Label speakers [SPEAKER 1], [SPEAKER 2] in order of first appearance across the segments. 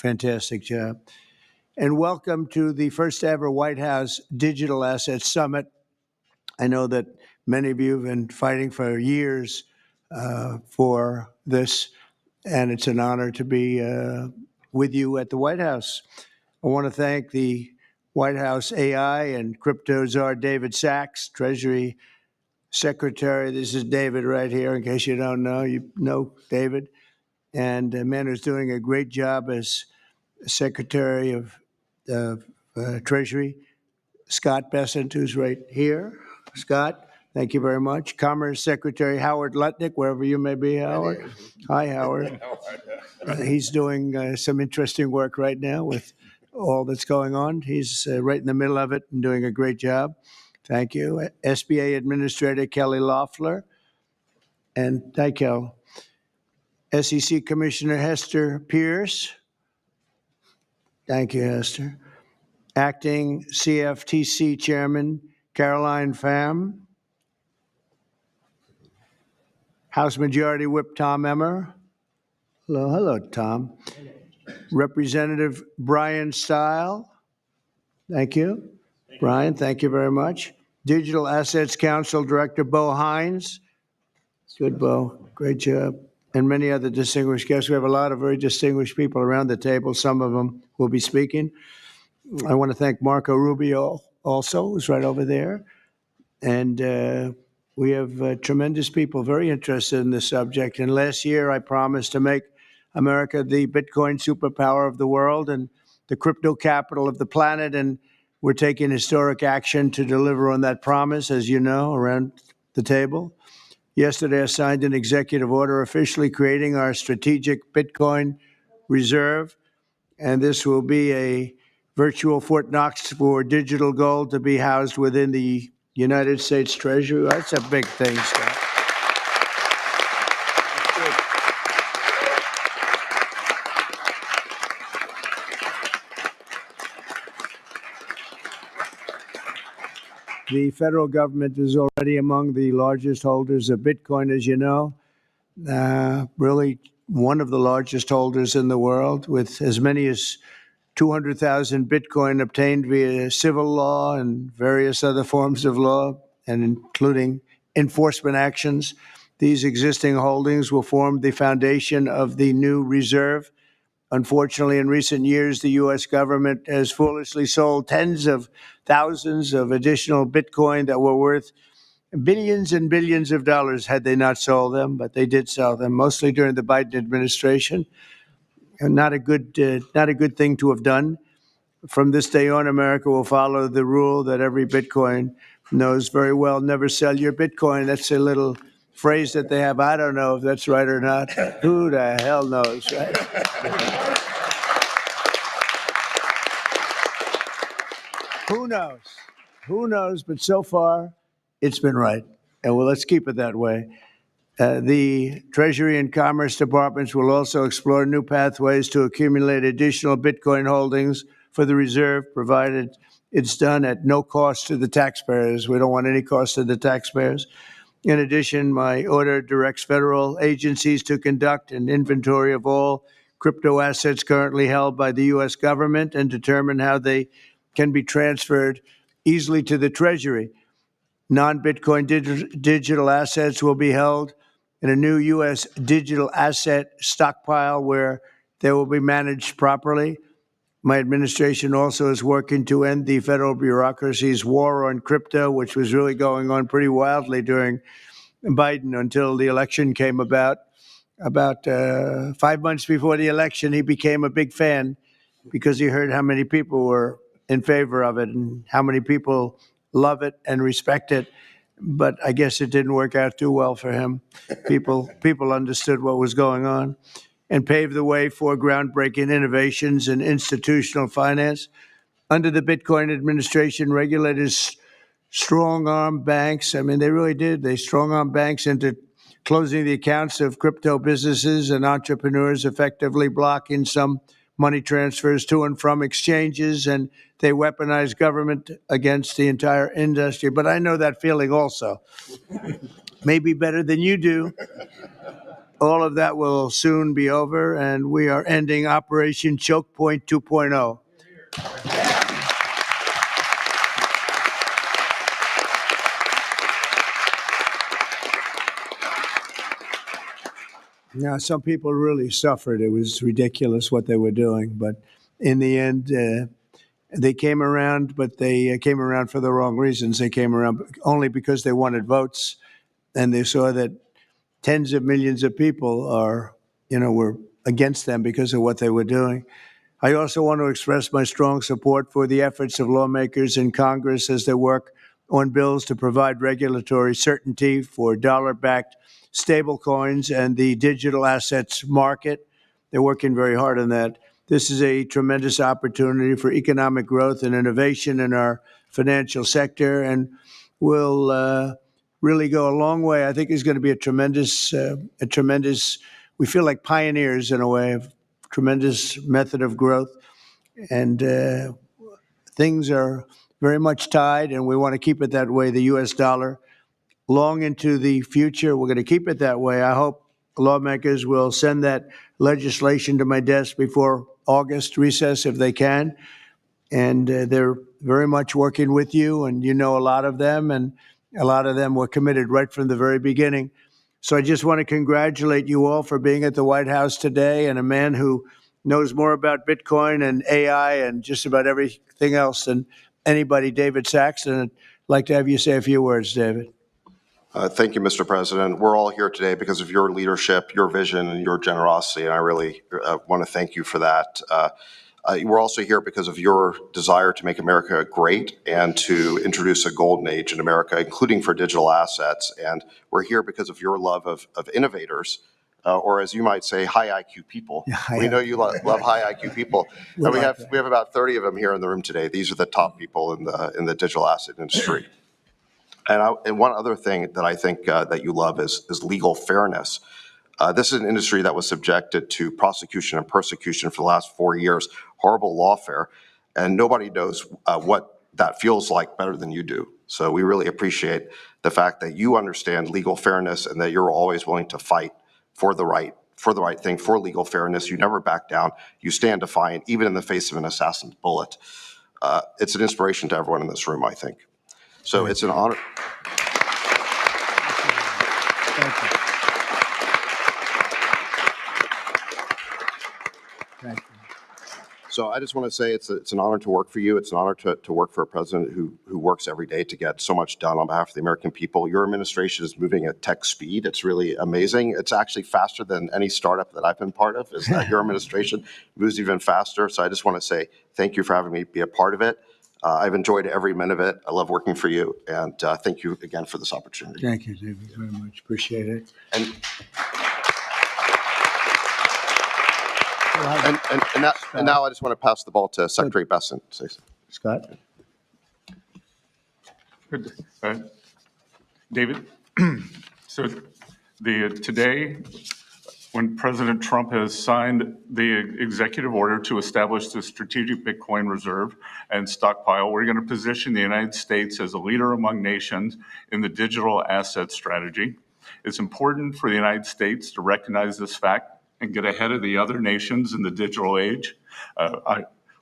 [SPEAKER 1] fantastic job. And welcome to the first ever Whitehouse Digital Assets Summit. I know that many of you have been fighting for years for this, and it's an honor to be with you at the White House. I want to thank the White House AI and crypto czar David Sachs, Treasury Secretary. This is David right here, in case you don't know. You know David. And a man who's doing a great job as Secretary of Treasury, Scott Bessent, who's right here. Scott, thank you very much. Commerce Secretary Howard Lutnick, wherever you may be, Howard. Hi, Howard. He's doing some interesting work right now with all that's going on. He's right in the middle of it and doing a great job. Thank you. SBA Administrator Kelly Loeffler. And thank you. SEC Commissioner Hester Pierce. Thank you, Hester. Acting CFTC Chairman Caroline Pham. House Majority Whip Tom Emmer. Hello, Tom. Representative Brian Stile. Thank you. Brian, thank you very much. Digital Assets Council Director Bo Hines. Good, Bo. Great job. And many other distinguished guests. We have a lot of very distinguished people around the table. Some of them will be speaking. I want to thank Marco Rubio also, who's right over there. And we have tremendous people very interested in this subject. And last year, I promised to make America the Bitcoin superpower of the world and the crypto capital of the planet. And we're taking historic action to deliver on that promise, as you know, around the table. Yesterday, I signed an executive order officially creating our strategic Bitcoin reserve. And this will be a virtual Fort Knox for digital gold to be housed within the United States Treasury. That's a big thing, Scott. The federal government is already among the largest holders of Bitcoin, as you know. Really one of the largest holders in the world, with as many as 200,000 Bitcoin obtained via civil law and various other forms of law, and including enforcement actions. These existing holdings will form the foundation of the new reserve. Unfortunately, in recent years, the U.S. government has foolishly sold tens of thousands of additional Bitcoin that were worth billions and billions of dollars had they not sold them, but they did sell them, mostly during the Biden administration. And not a good thing to have done. From this day on, America will follow the rule that every Bitcoin knows very well: never sell your Bitcoin. That's a little phrase that they have. I don't know if that's right or not. Who the hell knows, right? Who knows? Who knows? But so far, it's been right. And well, let's keep it that way. The Treasury and Commerce Departments will also explore new pathways to accumulate additional Bitcoin holdings for the reserve, provided it's done at no cost to the taxpayers. We don't want any cost to the taxpayers. In addition, my order directs federal agencies to conduct an inventory of all crypto assets currently held by the U.S. government and determine how they can be transferred easily to the Treasury. Non-Bitcoin digital assets will be held in a new U.S. digital asset stockpile where they will be managed properly. My administration also is working to end the federal bureaucracy's war on crypto, which was really going on pretty wildly during Biden until the election came about. About 5 months before the election, he became a big fan because he heard how many people were in favor of it and how many people love it and respect it. But I guess it didn't work out too well for him. People understood what was going on and paved the way for groundbreaking innovations in institutional finance. Under the Bitcoin administration, regulators strong-armed banks. I mean, they really did. They strong-armed banks into closing the accounts of crypto businesses and entrepreneurs, effectively blocking some money transfers to and from exchanges, and they weaponized government against the entire industry. But I know that feeling also. Maybe better than you do. All of that will soon be over, and we are ending Operation Choke Point 2.0. Now, some people really suffered. It was ridiculous what they were doing, but in the end, they came around, but they came around for the wrong reasons. They came around only because they wanted votes, and they saw that tens of millions of people were against them because of what they were doing. I also want to express my strong support for the efforts of lawmakers in Congress as they work on bills to provide regulatory certainty for dollar-backed stablecoins and the digital assets market. They're working very hard on that. This is a tremendous opportunity for economic growth and innovation in our financial sector, and will really go a long way. I think it's going to be a tremendous. We feel like pioneers in a way of tremendous method of growth, and things are very much tied, and we want to keep it that way. The U.S. dollar, long into the future, we're going to keep it that way. I hope lawmakers will send that legislation to my desk before August recess if they can. And they're very much working with you, and you know a lot of them, and a lot of them were committed right from the very beginning. So I just want to congratulate you all for being at the White House today, and a man who knows more about Bitcoin and AI and just about everything else than anybody, David Saxon. I'd like to have you say a few words, David.
[SPEAKER 2] Thank you, Mr. President. We're all here today because of your leadership, your vision, and your generosity, and I really want to thank you for that. We're also here because of your desire to make America great and to introduce a golden age in America, including for digital assets. And we're here because of your love of innovators, or as you might say, high IQ people.
[SPEAKER 1] Yeah,
[SPEAKER 2] we know you love high IQ people, and we have about 30 of them here in the room today. These are the top people in the digital asset industry. And one other thing that I think that you love is legal fairness. This is an industry that was subjected to prosecution and persecution for the last 4 years, horrible lawfare, and nobody knows what that feels like better than you do. So we really appreciate the fact that you understand legal fairness and that you're always willing to fight for the right thing, for legal fairness. You never back down. You stand defiant, even in the face of an assassin's bullet. It's an inspiration to everyone in this room, I think. So it's an honor.
[SPEAKER 1] Thank you. Thank you.
[SPEAKER 2] So I just want to say it's an honor to work for you. It's an honor to work for a president who works every day to get so much done on behalf of the American people. Your administration is moving at tech speed. It's really amazing. It's actually faster than any startup that I've been part of. Is that your administration moves even faster. So I just want to say thank you for having me be a part of it. I've enjoyed every minute of it. I love working for you. And thank you again for this opportunity.
[SPEAKER 1] Thank you, David, very much. Appreciate it.
[SPEAKER 2] And now I just want to pass the ball to Secretary Besson.
[SPEAKER 1] Scott?
[SPEAKER 3] Good. David, so today, when President Trump has signed the executive order to establish the strategic Bitcoin reserve and stockpile, we're going to position the United States as a leader among nations in the digital asset strategy. It's important for the United States to recognize this fact and get ahead of the other nations in the digital age.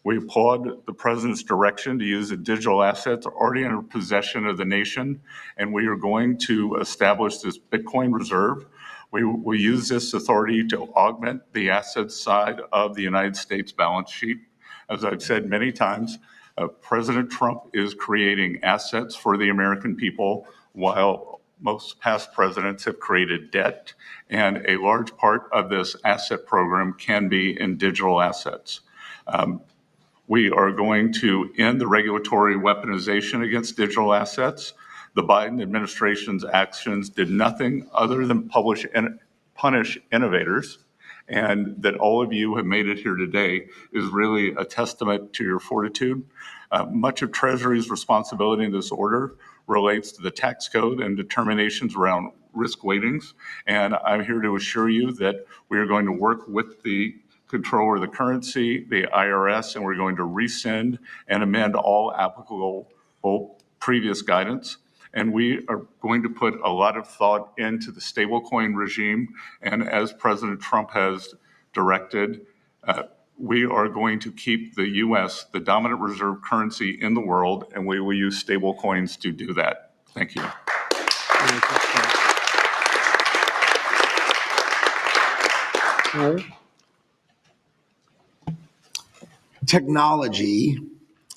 [SPEAKER 3] We applaud the president's direction to use the digital assets already in possession of the nation, and we are going to establish this Bitcoin reserve. We will use this authority to augment the assets side of the United States balance sheet. As I've said many times, President Trump is creating assets for the American people while most past presidents have created debt, and a large part of this asset program can be in digital assets. We are going to end the regulatory weaponization against digital assets. The Biden administration's actions did nothing other than punish innovators, and that all of you have made it here today is really a testament to your fortitude. Much of Treasury's responsibility in this order relates to the tax code and determinations around risk weightings, and I'm here to assure you that we are going to work with the Controller of the Currency, the IRS, and we're going to rescind and amend all applicable previous guidance. and we are going to put a lot of thought into the stablecoin regime. And as President Trump has directed, we are going to keep the U.S. the dominant reserve currency in the world, and we will use stablecoins to do that. Thank you.
[SPEAKER 4] Technology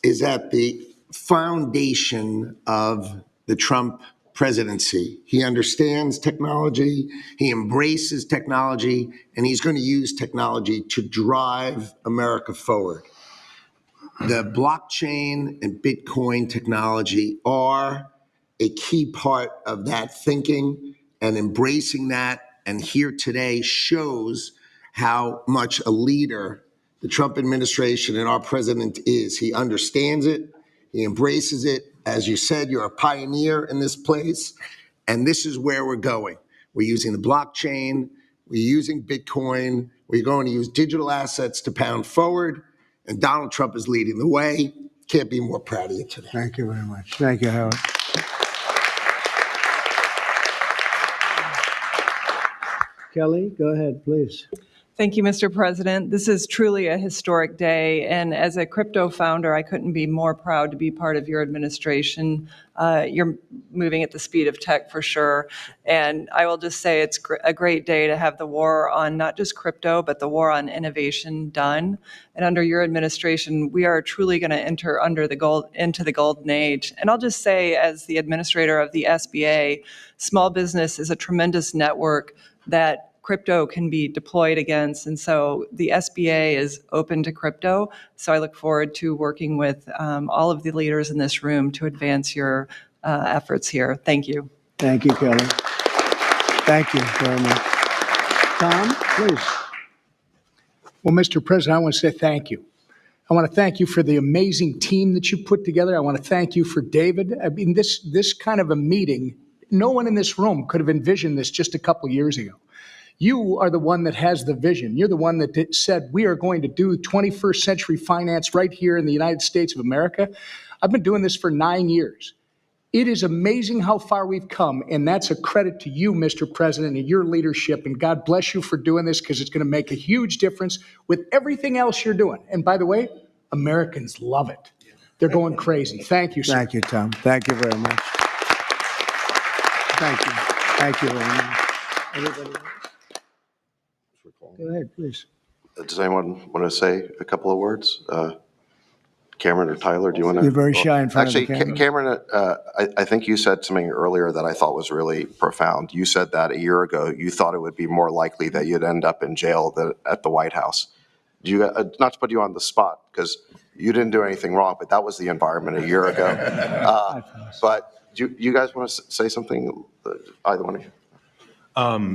[SPEAKER 4] is at the foundation of the Trump presidency. He understands technology, he embraces technology, and he's going to use technology to drive America forward. The blockchain and Bitcoin technology are a key part of that thinking, and embracing that and here today shows how much a leader the Trump administration and our president is. He understands it, he embraces it. As you said, you're a pioneer in this place, and this is where we're going. We're using the blockchain, we're using Bitcoin, we're going to use digital assets to pound forward, and Donald Trump is leading the way. Can't be more proud of you today.
[SPEAKER 1] Thank you very much. Thank you, Howard. Kelly, go ahead, please.
[SPEAKER 5] Thank you, Mr. President. This is truly a historic day, and as a crypto founder, I couldn't be more proud to be part of your administration. You're moving at the speed of tech for sure, and I will just say it's a great day to have the war on not just crypto, but the war on innovation done. And under your administration, we are truly going to enter into the golden age. And I'll just say, as the administrator of the SBA, small business is a tremendous network that crypto can be deployed against. And so the SBA is open to crypto. So I look forward to working with all of the leaders in this room to advance your efforts here. Thank you.
[SPEAKER 1] Thank you, Kelly. Thank you very much. Tom, please.
[SPEAKER 6] Well, Mr. President, I want to say thank you. I want to thank you for the amazing team that you put together. I want to thank you for David. I mean, this kind of a meeting, no one in this room could have envisioned this just a couple years ago. You are the one that has the vision. You're the one that said, we are going to do 21st century finance right here in the United States of America. I've been doing this for 9 years. It is amazing how far we've come, and that's a credit to you, Mr. President, and your leadership. And God bless you for doing this, because it's going to make a huge difference with everything else you're doing. And by the way, Americans love it. They're going crazy. Thank you, sir.
[SPEAKER 1] Thank you, Tom. Thank you very much. Thank you. Thank you very much. Everybody else? Go ahead, please.
[SPEAKER 2] Does anyone want to say a couple of words? Cameron or Tyler, do you want to?
[SPEAKER 1] You're very shy in front of the
[SPEAKER 2] Actually,
[SPEAKER 1] camera.
[SPEAKER 2] Cameron, I think you said something earlier that I thought was really profound. You said that a year ago, you thought it would be more likely that you'd end up in jail than at the White House. Do you, not to put you on the spot, because you didn't do anything wrong, but that was the environment a year ago. But do you guys want to say something, either one of you?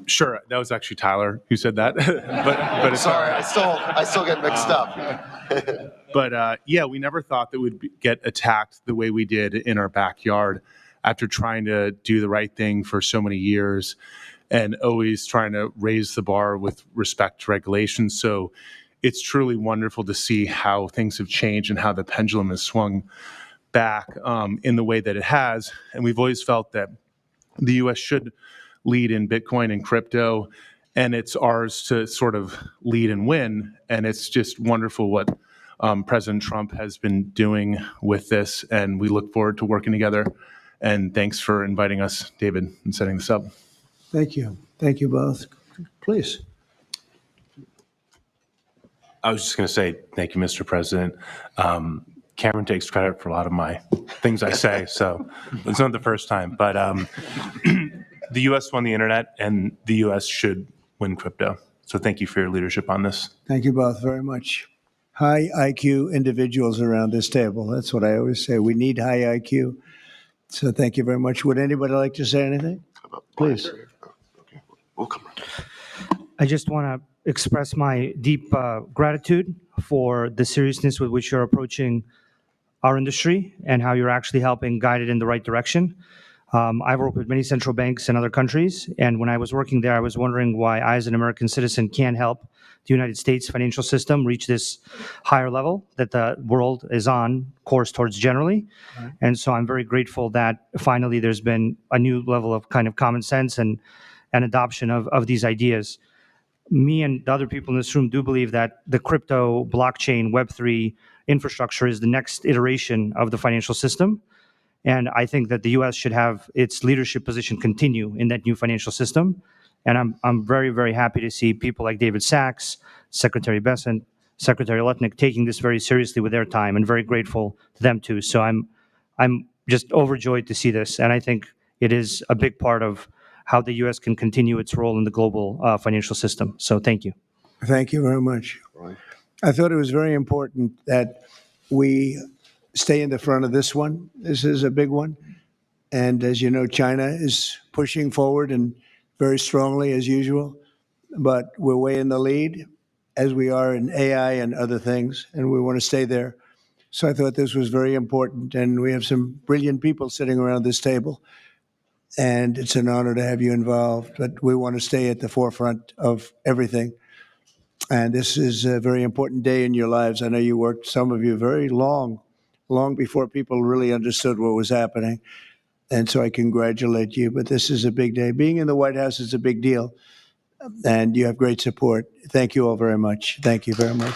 [SPEAKER 7] Sure. That was actually Tyler who said that. but it's
[SPEAKER 2] Sorry, I still get mixed up.
[SPEAKER 7] But yeah, we never thought that we'd get attacked the way we did in our backyard after trying to do the right thing for so many years and always trying to raise the bar with respect to regulations. So it's truly wonderful to see how things have changed and how the pendulum has swung back in the way that it has. And we've always felt that the U.S. should lead in Bitcoin and crypto, and it's ours to sort of lead and win. And it's just wonderful what President Trump has been doing with this, and we look forward to working together. And thanks for inviting us, David, and setting this up.
[SPEAKER 1] Thank you. Thank you both. Please.
[SPEAKER 8] I was just going to say thank you, Mr. President. Cameron takes credit for a lot of my things I say, so it's not the first time. But the U.S. won the internet, and the U.S. should win crypto. So thank you for your leadership on this.
[SPEAKER 1] Thank you both very much. High IQ individuals around this table. That's what I always say. We need high IQ. So thank you very much. Would anybody like to say anything? Please.
[SPEAKER 2] Okay. We'll come around.
[SPEAKER 9] I just want to express my deep gratitude for the seriousness with which you're approaching our industry and how you're actually helping guide it in the right direction. I've worked with many central banks in other countries, and when I was working there, I was wondering why I, as an American citizen, can't help the United States financial system reach this higher level that the world is on course towards generally. And so I'm very grateful that finally there's been a new level of kind of common sense and adoption of these ideas. Me and the other people in this room do believe that the crypto, blockchain, Web3 infrastructure is the next iteration of the financial system. And I think that the U.S. should have its leadership position continue in that new financial system. And I'm very, very happy to see people like David Sachs, Secretary Bessent, Secretary Lutnick taking this very seriously with their time, and very grateful to them too. So I'm just overjoyed to see this, and I think it is a big part of how the U.S. can continue its role in the global financial system. So thank you.
[SPEAKER 1] Thank you very much. I thought it was very important that we stay in the front of this one. This is a big one. And as you know, China is pushing forward and very strongly as usual. But we're way in the lead as we are in AI and other things, and we want to stay there. So I thought this was very important. And we have some brilliant people sitting around this table. And it's an honor to have you involved. But we want to stay at the forefront of everything. And this is a very important day in your lives. I know you worked, some of you, very long before people really understood what was happening. And so I congratulate you. But this is a big day. Being in the White House is a big deal. And you have great support. Thank you all very much. Thank you very much.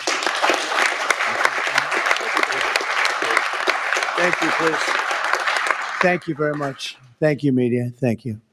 [SPEAKER 1] Thank you, please. Thank you very much. Thank you, media. Thank you.